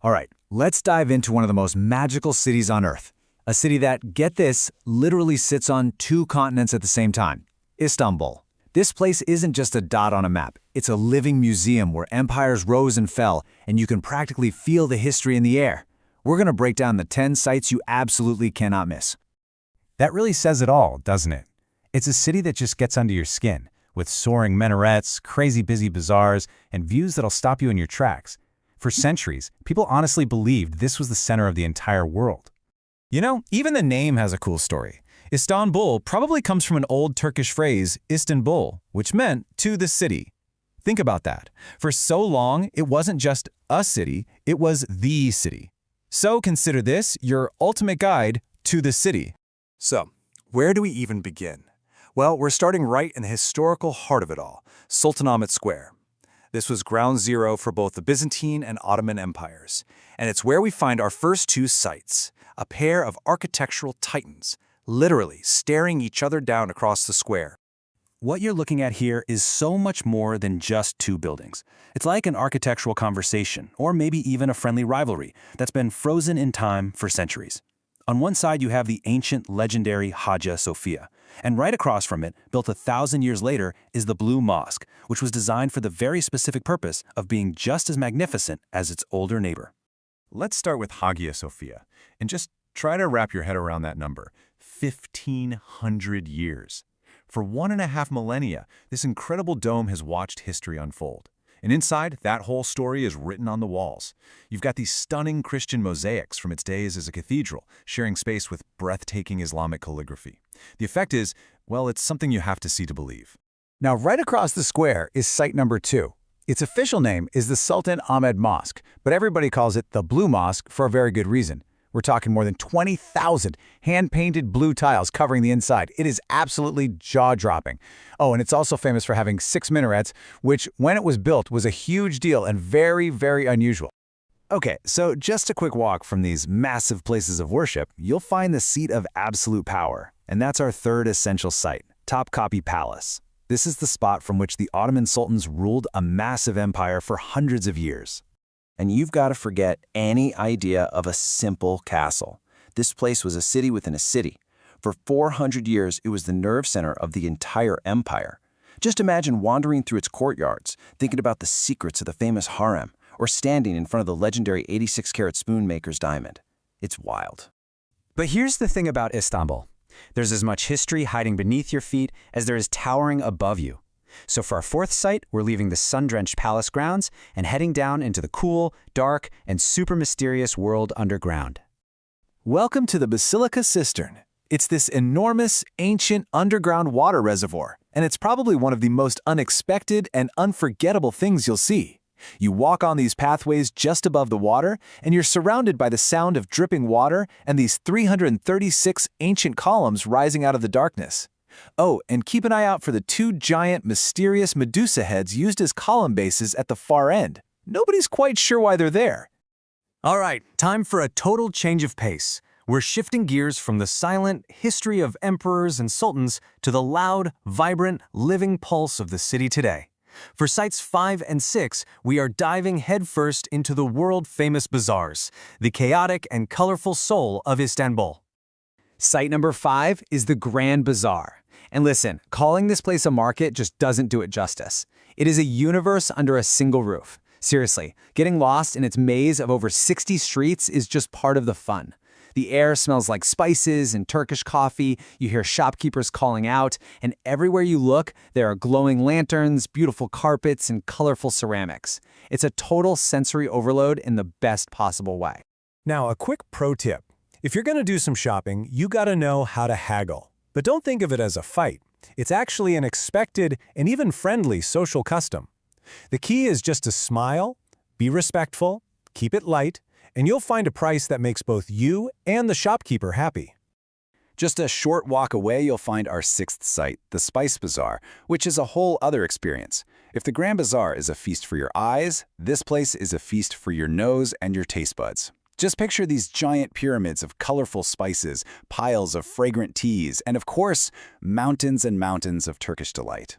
All right, let's dive into one of the most magical cities on Earth. A city that, get this, literally sits on two continents at the same time. Istanbul. This place isn't just a dot on a map. It's a living museum where empires rose and fell, and you can practically feel the history in the air. We're going to break down the 10 sites you absolutely cannot miss. That really says it all, doesn't it? It's a city that just gets under your skin, with soaring minarets, crazy busy bazaars, and views that'll stop you in your tracks. For centuries, people honestly believed this was the center of the entire world. You know, even the name has a cool story. Istanbul probably comes from an old Turkish phrase, Istanbul, which meant to the city. Think about that. For so long, it wasn't just a city, it was the city. So consider this your ultimate guide to the city. So, where do we even begin? Well, we're starting right in the historical heart of it all, Sultan Square. This was ground zero for both the Byzantine and Ottoman empires, and it's where we find our first two sites, a pair of architectural titans, literally staring each other down across the square. What you're looking at here is so much more than just two buildings. It's like an architectural conversation, or maybe even a friendly rivalry that's been frozen in time for centuries. On one side, you have the ancient, legendary Hagia Sophia, and right across from it, built 1,000 years later, is the Blue Mosque, which was designed for the very specific purpose of being just as magnificent as its older neighbor. Let's start with Hagia Sophia, and just try to wrap your head around that number. 1,500 years. For 1.5 millennia, this incredible dome has watched history unfold. And inside, that whole story is written on the walls. You've got these stunning Christian mosaics from its days as a cathedral, sharing space with breathtaking Islamic calligraphy. The effect is, well, it's something you have to see to believe. Now, right across the square is site number 2. Its official name is the Sultan Ahmed Mosque, but everybody calls it the Blue Mosque for a very good reason. We're talking more than 20,000 hand-painted blue tiles covering the inside. It is absolutely jaw-dropping. Oh, and it's also famous for having 6 minarets, which, when it was built, was a huge deal and very, very unusual. Okay, so just a quick walk from these massive places of worship, you'll find the seat of absolute power. And that's our third essential site, Topkapi Palace. This is the spot from which the Ottoman sultans ruled a massive empire for hundreds of years. And you've got to forget any idea of a simple castle. This place was a city within a city. For 400 years, it was the nerve center of the entire empire. Just imagine wandering through its courtyards, thinking about the secrets of the famous Harem, or standing in front of the legendary 86-carat spoon maker's diamond. It's wild. But here's the thing about Istanbul. There's as much history hiding beneath your feet as there is towering above you. So for our fourth site, we're leaving the sun-drenched palace grounds and heading down into the cool, dark, and super mysterious world underground. Welcome to the Basilica Cistern. It's this enormous, ancient underground water reservoir, and it's probably one of the most unexpected and unforgettable things you'll see. You walk on these pathways just above the water, and you're surrounded by the sound of dripping water and these 336 ancient columns rising out of the darkness. Oh, and keep an eye out for the 2 giant, mysterious Medusa heads used as column bases at the far end. Nobody's quite sure why they're there. All right, time for a total change of pace. We're shifting gears from the silent history of emperors and sultans to the loud, vibrant, living pulse of the city today. For sites 5 and 6, we are diving headfirst into the world-famous bazaars, the chaotic and colorful soul of Istanbul. Site number 5 is the Grand Bazaar. And listen, calling this place a market just doesn't do it justice. It is a universe under a single roof. Seriously, getting lost in its maze of over 60 streets is just part of the fun. The air smells like spices and Turkish coffee, you hear shopkeepers calling out, and everywhere you look, there are glowing lanterns, beautiful carpets, and colorful ceramics. It's a total sensory overload in the best possible way. Now, a quick pro tip. If you're going to do some shopping, you got to know how to haggle. But don't think of it as a fight. It's actually an expected and even friendly social custom. The key is just to smile, be respectful, keep it light, and you'll find a price that makes both you and the shopkeeper happy. Just a short walk away, you'll find our 6th site, the Spice Bazaar, which is a whole other experience. If the Grand Bazaar is a feast for your eyes, this place is a feast for your nose and your taste buds. Just picture these giant pyramids of colorful spices, piles of fragrant teas, and of course, mountains and mountains of Turkish delight.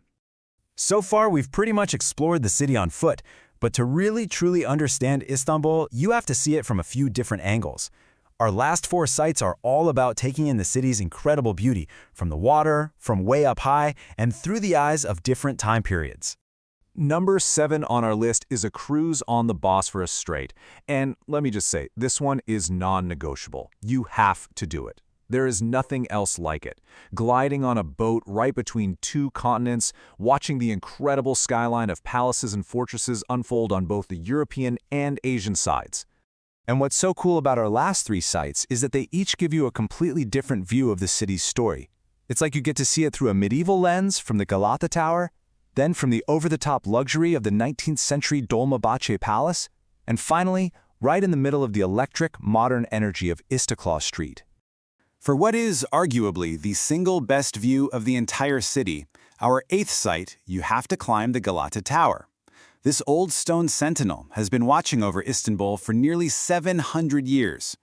So far, we've pretty much explored the city on foot, But to really truly understand Istanbul, you have to see it from a few different angles. Our last 4 sites are all about taking in the city's incredible beauty, from the water, from way up high, and through the eyes of different time periods. Number 7 on our list is a cruise on the Bosphorus Strait. And let me just say, this one is non-negotiable. You have to do it. There is nothing else like it. Gliding on a boat right between 2 continents, watching the incredible skyline of palaces and fortresses unfold on both the European and Asian sides. And what's so cool about our last 3 sites is that they each give you a completely different view of the city's story. It's like you get to see it through a medieval lens from the Galata Tower, then from the over-the-top luxury of the 19th century Dolmabahçe Palace, and finally, right in the middle of the electric, modern energy of Istiklal Street. For what is, arguably, the single best view of the entire city, our 8th site, you have to climb the Galata Tower. This old stone sentinel has been watching over Istanbul for nearly 700 years.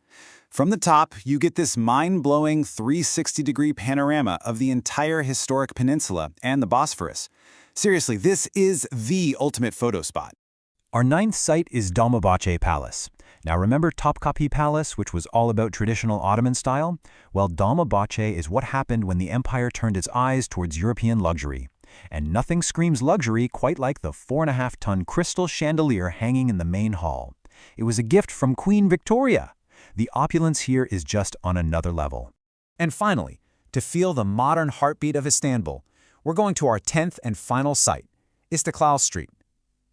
From the top, you get this mind-blowing 360-degree panorama of the entire historic peninsula and the Bosphorus. Seriously, this is the ultimate photo spot. Our 9th site is Dolmabahçe Palace. Now remember Topkapi Palace, which was all about traditional Ottoman style? Well, Dolmabahçe is what happened when the empire turned its eyes towards European luxury. And nothing screams luxury quite like the 4.5-ton crystal chandelier hanging in the main hall. It was a gift from Queen Victoria. The opulence here is just on another level. And finally, to feel the modern heartbeat of Istanbul, we're going to our 10th and final site, Istiklal Street.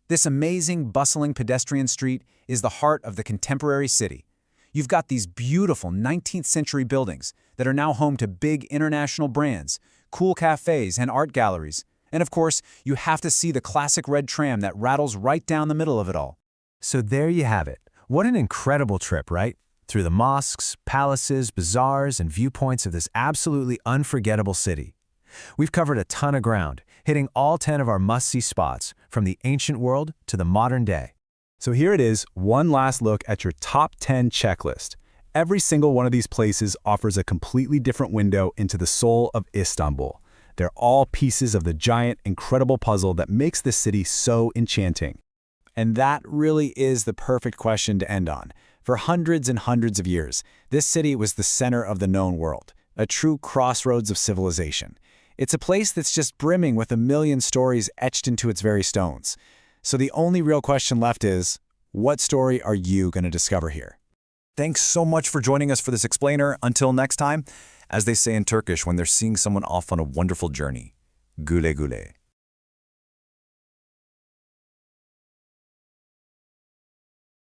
This amazing, bustling pedestrian street is the heart of the contemporary city. You've got these beautiful 19th century buildings that are now home to big international brands, cool cafes and art galleries. And of course, you have to see the classic red tram that rattles right down the middle of it all. So there you have it. What an incredible trip, right? Through the mosques, palaces, bazaars, and viewpoints of this absolutely unforgettable city. We've covered a ton of ground, hitting all 10 of our must-see spots, from the ancient world to the modern day. So here it is, one last look at your top 10 checklist. Every single one of these places offers a completely different window into the soul of Istanbul. They're all pieces of the giant, incredible puzzle that makes this city so enchanting. And that really is the perfect question to end on. For hundreds and hundreds of years, this city was the center of the known world, a true crossroads of civilization. It's a place that's just brimming with a million stories etched into its very stones. So the only real question left is, what story are you going to discover here? Thanks so much for joining us for this explainer. Until next time, as they say in Turkish when they're seeing someone off on a wonderful journey, güle güle.